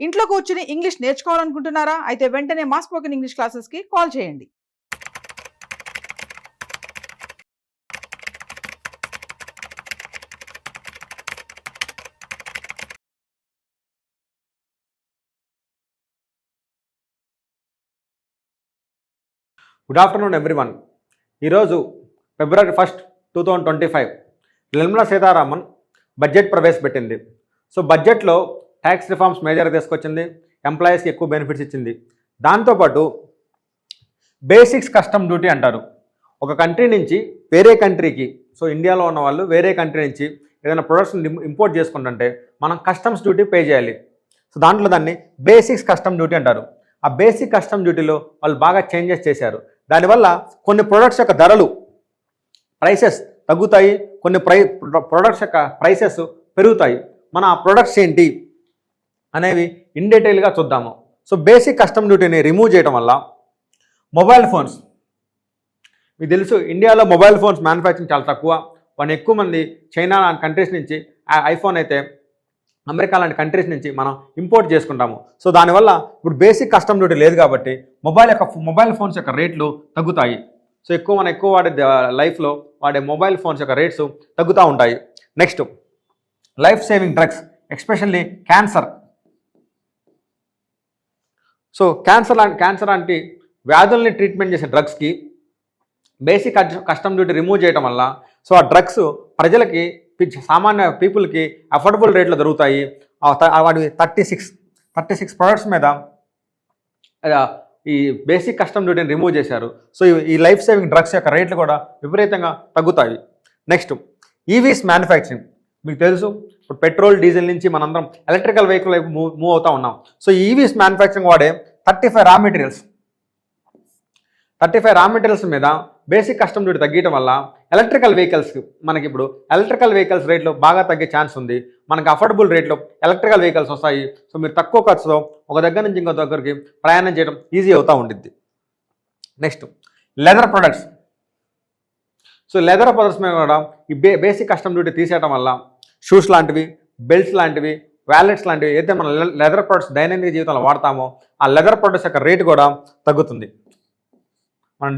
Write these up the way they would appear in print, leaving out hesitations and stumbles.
ఇంట్లో కూర్చుని ఇంగ్లీష్ నేర్చుకోవాలనుకుంటున్నారా? అయితే వెంటనే మా స్పోకెన్ ఇంగ్లీష్ క్లాసెస్‌కి కాల్ చేయండి. Good afternoon everyone. ఈరోజు ఫిబ్రవరి 1, 2025 నిర్మలా సీతారామన్ బడ్జెట్ ప్రవేశపెట్టింది. సో బడ్జెట్లో ట్యాక్స్ రిఫార్మ్స్ మేజర్గా తీసుకొచ్చింది, ఎంప్లాయీస్కి ఎక్కువ బెనిఫిట్స్ ఇచ్చింది. దాంతోపాటు బేసిక్స్ కస్టమ్ డ్యూటీ అంటారు. ఒక కంట్రీ నుంచి వేరే కంట్రీకి, సో ఇండియాలో ఉన్న వాళ్ళు వేరే కంట్రీ నుంచి ఏదైనా ప్రొడక్ట్స్ని ఇంపోర్ట్ చేసుకుంటుంటే మనం కస్టమ్స్ డ్యూటీ పే చేయాలి. సో దాంట్లో దాన్ని బేసిక్స్ కస్టమ్ డ్యూటీ అంటారు. ఆ బేసిక్ కస్టమ్ డ్యూటీలో వాళ్ళు బాగా చేంజెస్ చేశారు. దానివల్ల కొన్ని ప్రొడక్ట్స్ యొక్క ధరలు ప్రైసెస్ తగ్గుతాయి, కొన్ని ప్రొడక్ట్స్ యొక్క ప్రైసెస్ పెరుగుతాయి. మన ఆ ప్రొడక్ట్స్ ఏంటి అనేవి ఇన్ డీటెయిల్గా చూద్దాము. సో బేసిక్ కస్టమ్ డ్యూటీని రిమూవ్ చేయడం వల్ల మొబైల్ ఫోన్స్, మీకు తెలుసు ఇండియాలో మొబైల్ ఫోన్స్ మ్యానుఫ్యాక్చరింగ్ చాలా తక్కువ. వాళ్ళు ఎక్కువ మంది చైనా లాంటి కంట్రీస్ నుంచి, ఐఫోన్ అయితే అమెరికా లాంటి కంట్రీస్ నుంచి మనం ఇంపోర్ట్ చేసుకుంటాము. సో దానివల్ల ఇప్పుడు బేసిక్ కస్టమ్ డ్యూటీ లేదు కాబట్టి మొబైల్ ఫోన్స్ యొక్క రేట్లు తగ్గుతాయి. సో మనం ఎక్కువ వాడే లైఫ్లో వాడే మొబైల్ ఫోన్స్ యొక్క రేట్స్ తగ్గుతూ ఉంటాయి. Next, life saving drugs, especially cancer. So cancer లాంటి వ్యాధుల్ని ట్రీట్మెంట్ చేసే డ్రగ్స్కి బేసిక్ కస్టమ్ డ్యూటీ రిమూవ్ చేయడం వల్ల సో ఆ డ్రగ్స్ ప్రజలకి, సామాన్య పీపుల్కి అఫోర్డబుల్ రేట్లో దొరుకుతాయి. వాటి 36 ప్రొడక్ట్స్ మీద ఈ బేసిక్ కస్టమ్ డ్యూటీని రిమూవ్ చేశారు. సో ఈ లైఫ్ సేవింగ్ డ్రగ్స్ యొక్క రేట్లు కూడా విపరీతంగా తగ్గుతాయి. Next, EVs manufacturing. మీకు తెలుసు ఇప్పుడు పెట్రోల్, డీజిల్ నుంచి మనందరం ఎలక్ట్రికల్ వెహికల్ వైపు మూవ్ అవుతూ ఉన్నాం. సో ఈవీస్ మ్యానుఫ్యాక్చరింగ్ వాడే 35 రా మెటీరియల్స్ మీద బేసిక్ కస్టమ్ డ్యూటీ తగ్గడం వల్ల ఎలక్ట్రికల్ వెహికల్స్ రేట్లు బాగా తగ్గే ఛాన్స్ ఉంది. మనకి అఫోర్డబుల్ రేట్లో ఎలక్ట్రికల్ వెహికల్స్ వస్తాయి. సో మీరు తక్కువ ఖర్చుతో ఒక దగ్గర నుంచి ఇంకో దగ్గరికి ప్రయాణం చేయడం ఈజీ అవుతూ ఉండిద్ది. Next, leather products. So leather products మీద కూడా ఈ బేసిక్ కస్టమ్ డ్యూటీ తీసేయడం వల్ల షూస్ లాంటివి, బెల్ట్స్ లాంటివి, వ్యాలెట్స్ లాంటివి అయితే మనం లెదర్ ప్రొడక్ట్స్ దైనందిక జీవితంలో వాడతామో ఆ లెదర్ ప్రొడక్ట్స్ యొక్క రేటు కూడా తగ్గుతుంది. మన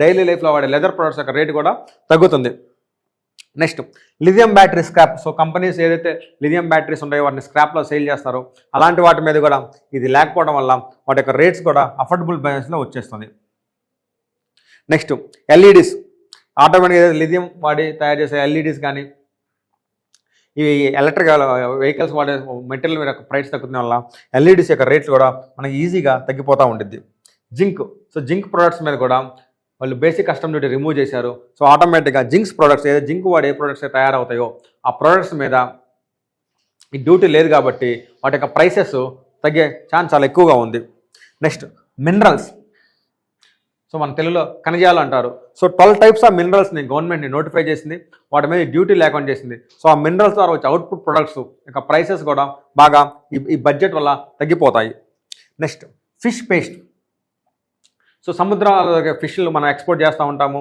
డైలీ లైఫ్లో వాడే లెదర్ ప్రొడక్ట్స్ యొక్క రేటు కూడా తగ్గుతుంది. Next, lithium battery scrap. So companies ఏదైతే లిథియం బ్యాటరీస్ ఉంటాయో వాటిని స్క్రాప్లో సేల్ చేస్తారో అలాంటి వాటి మీద కూడా ఇది లేకపోవడం వల్ల వాటి యొక్క రేట్స్ కూడా అఫోర్డబుల్ ప్రైస్లో వచ్చేస్తుంది. Next, LEDs. ఆటోమేటిక్గా లిథియం వాడి తయారు చేసే ఎల్ఈడీస్ కానీ ఇవి ఎలక్ట్రికల్ వెహికల్స్ వాడే మెటీరియల్ మీద ప్రైస్ తగ్గుతున్న వల్ల ఎల్ఈడీస్ యొక్క రేట్లు కూడా మనకి ఈజీగా తగ్గిపోతూ ఉంటుంది. జింక్. సో జింక్ ప్రొడక్ట్స్ మీద కూడా వాళ్ళు బేసిక్ కస్టమ్ డ్యూటీ రిమూవ్ చేశారు. సో ఆటోమేటిక్గా జింక్స్ ప్రొడక్ట్స్, ఏదైతే జింక్ వాడు ఏ ప్రొడక్ట్స్ తయారవుతాయో ఆ ప్రొడక్ట్స్ మీద ఈ డ్యూటీ లేదు కాబట్టి వాటి యొక్క ప్రైసెస్ తగ్గే ఛాన్స్ చాలా ఎక్కువగా ఉంది. Next, minerals. సో మన తెలుగులో ఖనిజాలు అంటారు. సో 12 టైప్స్ ఆఫ్ మినరల్స్ని గవర్నమెంట్ని నోటిఫై చేసింది, వాటి మీద డ్యూటీ లేకుండా చేసింది. సో ఆ మినరల్స్ ద్వారా వచ్చే అవుట్పుట్ ప్రొడక్ట్స్ యొక్క ప్రైసెస్ కూడా బాగా ఈ బడ్జెట్ వల్ల తగ్గిపోతాయి. Next, fish paste. సో సముద్రాల ఫిష్లు మనం ఎక్స్పోర్ట్ చేస్తూ ఉంటాము,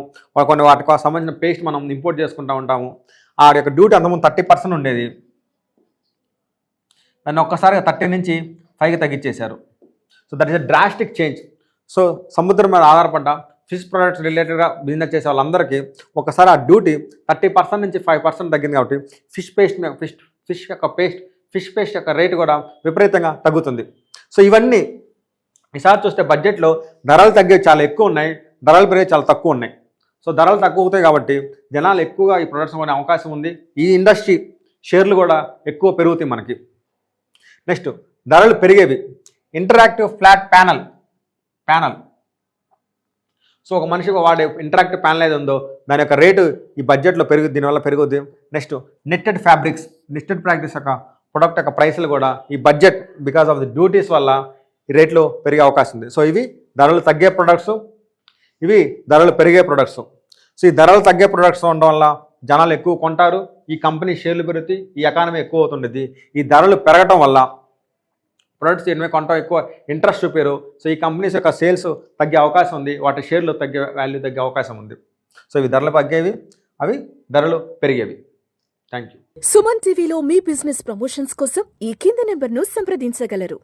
కొన్ని వాటికి సంబంధించిన పేస్ట్ మనం ఇంపోర్ట్ చేసుకుంటూ ఉంటాము. ఆ యొక్క డ్యూటీ అంతకుముందు 30% ఉండేది, దాన్ని ఒక్కసారిగా 30 నుంచి 5కి తగ్గించేశారు. So that is a drastic change. So సముద్రం మీద ఆధారపడ్డ ఫిష్ ప్రొడక్ట్స్ రిలేటెడ్గా బిజినెస్ చేసే వాళ్ళందరికీ ఒకసారి ఆ డ్యూటీ 30% నుంచి 5% తగ్గింది కాబట్టి ఫిష్ పేస్ట్ యొక్క రేటు కూడా విపరీతంగా తగ్గుతుంది. సో ఇవన్నీ ఈసారి చూస్తే బడ్జెట్లో ధరలు తగ్గేవి చాలా ఎక్కువ ఉన్నాయి, ధరలు పెరిగేవి చాలా తక్కువ ఉన్నాయి. సో ధరలు తక్కువ అవుతాయి కాబట్టి జనాలు ఎక్కువగా ఈ ప్రొడక్ట్స్ కొనే అవకాశం ఉంది. ఈ ఇండస్ట్రీ షేర్లు కూడా ఎక్కువ పెరుగుతాయి మనకి. నెక్స్ట్, ధరలు పెరిగేవి. Interactive flat panel. సో ఒక మనిషికి వాడే ఇంటరాక్టివ్ ప్యానల్ ఏది ఉందో దాని యొక్క రేటు ఈ బడ్జెట్లో దీనివల్ల పెరుగుద్ది. నెక్స్ట్, నెట్టెడ్ ఫ్యాబ్రిక్స్ యొక్క ప్రొడక్ట్ యొక్క ప్రైస్లు కూడా ఈ budget because of the duties వల్ల ఈ రేట్లో పెరిగే అవకాశం ఉంది. సో ఇవి ధరలు తగ్గే ప్రొడక్ట్స్, ఇవి ధరలు పెరిగే ప్రొడక్ట్స్. సో ఈ ధరలు తగ్గే ప్రొడక్ట్స్ ఉండడం వల్ల జనాలు ఎక్కువ కొంటారు, ఈ కంపెనీ షేర్లు పెరుగుతాయి, ఈ ఎకానమీ ఎక్కువ అవుతుండేది. ఈ ధరలు పెరగడం వల్ల ప్రొడక్ట్స్ ఎనిమిది కొంటాం ఎక్కువ ఇంట్రెస్ట్ చూపారు. సో ఈ కంపెనీస్ యొక్క సేల్స్ తగ్గే అవకాశం ఉంది, వాటి షేర్లు తగ్గే వాల్యూ తగ్గే అవకాశం ఉంది. సో ఇవి ధరలు తగ్గేవి, అవి ధరలు పెరిగేవి. Thank you. సుమన్ టీవీలో మీ బిజినెస్ ప్రమోషన్స్ కోసం ఈ కింది నెంబర్ను సంప్రదించగలరు.